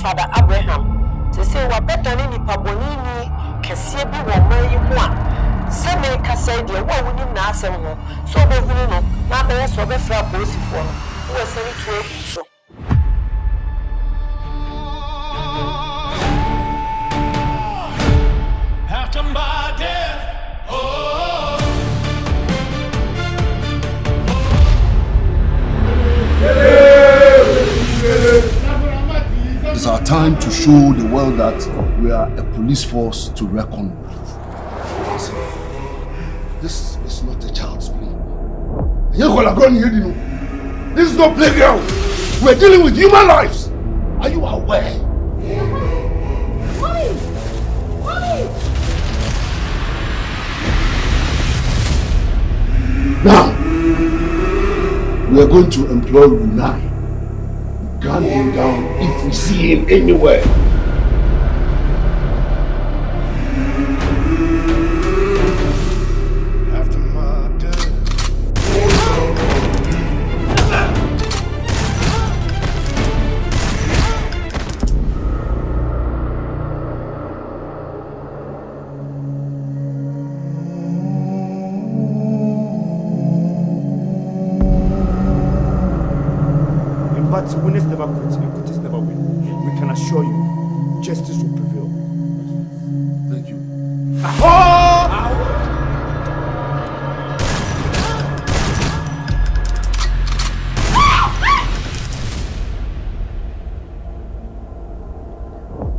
Father Abraham. They say we better than any pabonini kese bi wo man yi ho a. Se me ka say de wo woni na asem ho. So be hunu no na be so be fra polisifoɔ no. Wo se ni to ebu so. It's our time to show the world that we are a police force to reckon with. This is not a child's play. This is not playground. We're dealing with human lives. Are you aware? Mommy! Mommy! Now, we are going to employ Unai. Gun him down if we see him anywhere. After my death. But winners never quit and quitters never win. We can assure you, justice will prevail. Thank you.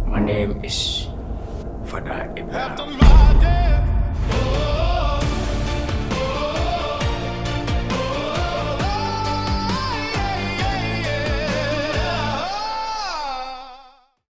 My name is Father Abraham. After my death.